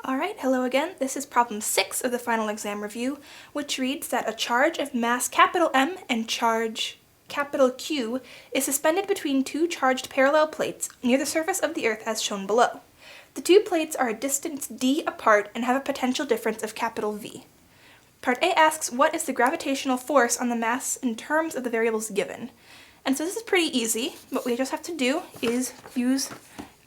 Alright, hello again. This is problem 6 of the final exam review, which reads that a charge of mass capital M and charge capital Q is suspended between two charged parallel plates near the surface of the Earth as shown below. The two plates are a distance d apart and have a potential difference of capital V. Part A asks, what is the gravitational force on the mass in terms of the variables given? And so this is pretty easy. What we just have to do is use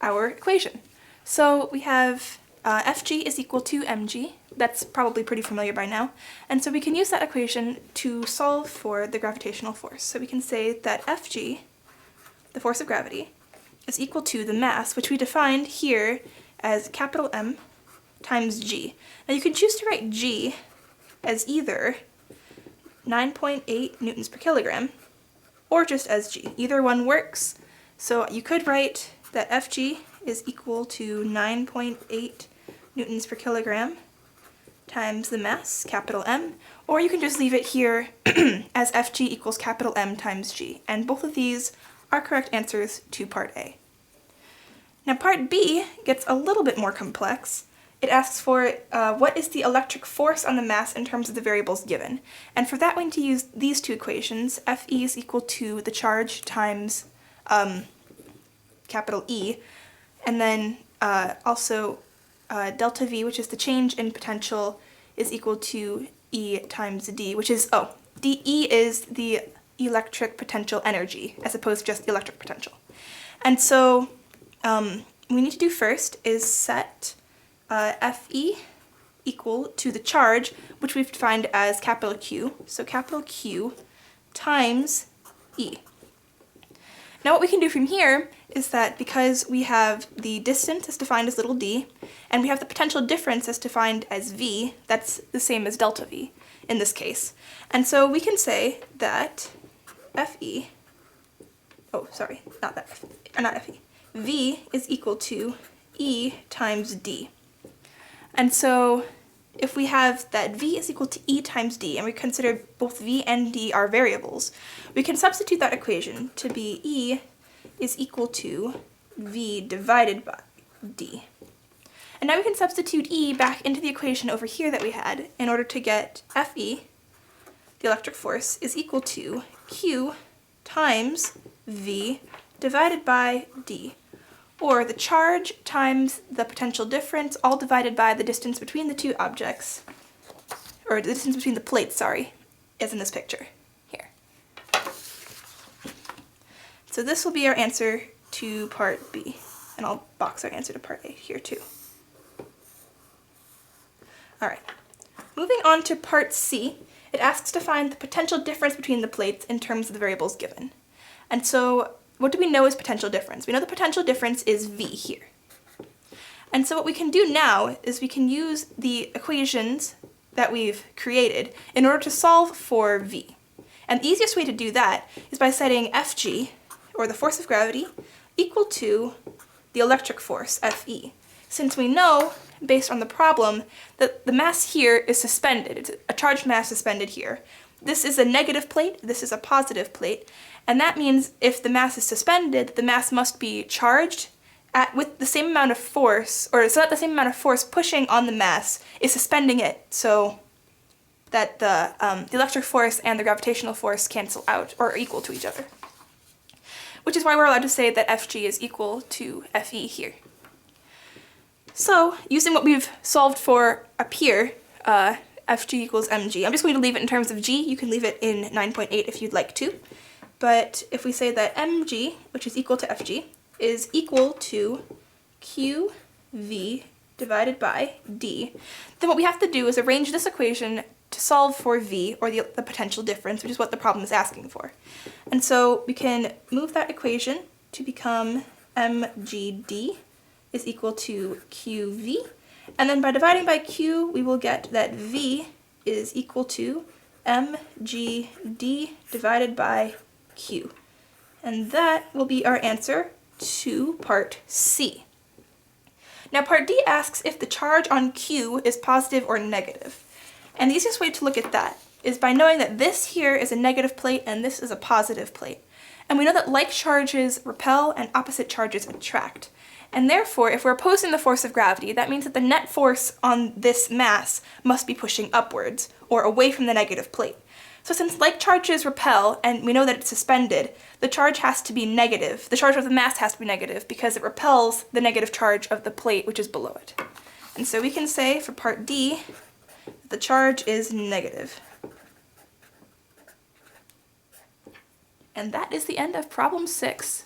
our equation. So we have Fg is equal to mg. That's probably pretty familiar by now. And so we can use that equation to solve for the gravitational force. So we can say that Fg, the force of gravity, is equal to the mass, which we defined here as capital M times g. Now you can choose to write g as either 9.8 newtons per kilogram or just as g. Either one works. So you could write that Fg is equal to 9.8 newtons per kilogram times the mass, capital M, or you can just leave it here as Fg equals capital M times g. And both of these are correct answers to part A. Now part B gets a little bit more complex. It asks for what is the electric force on the mass in terms of the variables given. And for that we need to use these two equations. Fe is equal to the charge times capital E, and then also delta V, which is the change in potential, is equal to E times D, which is, dE is the electric potential energy, as opposed to just the electric potential. And so we need to do first is set Fe equal to the charge, which we've defined as capital Q, so capital Q times E. Now what we can do from here is that because we have the distance as defined as little d, and we have the potential difference as defined as V, that's the same as delta V in this case. And so we can say that Fe, V is equal to E times D. And so if we have that V is equal to E times D, and we consider both V and D are variables, we can substitute that equation to be E is equal to V divided by D. And now we can substitute E back into the equation over here that we had in order to get Fe, the electric force, is equal to Q times V divided by D, or the charge times the potential difference, all divided by the distance between the two objects, or the distance between the plates, sorry, as in this picture here. So this will be our answer to part B, and I'll box our answer to part A here too. Alright, moving on to part C, it asks to find the potential difference between the plates in terms of the variables given. And so what do we know is potential difference? We know the potential difference is V here. And so what we can do now is we can use the equations that we've created in order to solve for V. And the easiest way to do that is by setting Fg, or the force of gravity, equal to the electric force, Fe. Since we know, based on the problem, that the mass here is suspended. It's a charged mass suspended here. This is a negative plate, this is a positive plate, and that means if the mass is suspended, the mass must be charged with the same amount of force, or so that the same amount of force pushing on the mass is suspending it, so that the electric force and the gravitational force cancel out, or are equal to each other. Which is why we're allowed to say that Fg is equal to Fe here. So, using what we've solved for up here, Fg equals mg. I'm just going to leave it in terms of g. You can leave it in 9.8 if you'd like to. But if we say that mg, which is equal to Fg, is equal to qv divided by d, then what we have to do is arrange this equation to solve for v, or the potential difference, which is what the problem is asking for. And so we can move that equation to become mgd is equal to qv, and then by dividing by q, we will get that v is equal to mgd divided by q. And that will be our answer to part C. Now part D asks if the charge on Q is positive or negative. And the easiest way to look at that is by knowing that this here is a negative plate and this is a positive plate. And we know that like charges repel and opposite charges attract. And therefore, if we're opposing the force of gravity, that means that the net force on this mass must be pushing upwards, or away from the negative plate. So since like charges repel, and we know that it's suspended, the charge has to be negative. The charge of the mass has to be negative because it repels the negative charge of the plate which is below it. And so we can say for part D that the charge is negative. And that is the end of problem 6.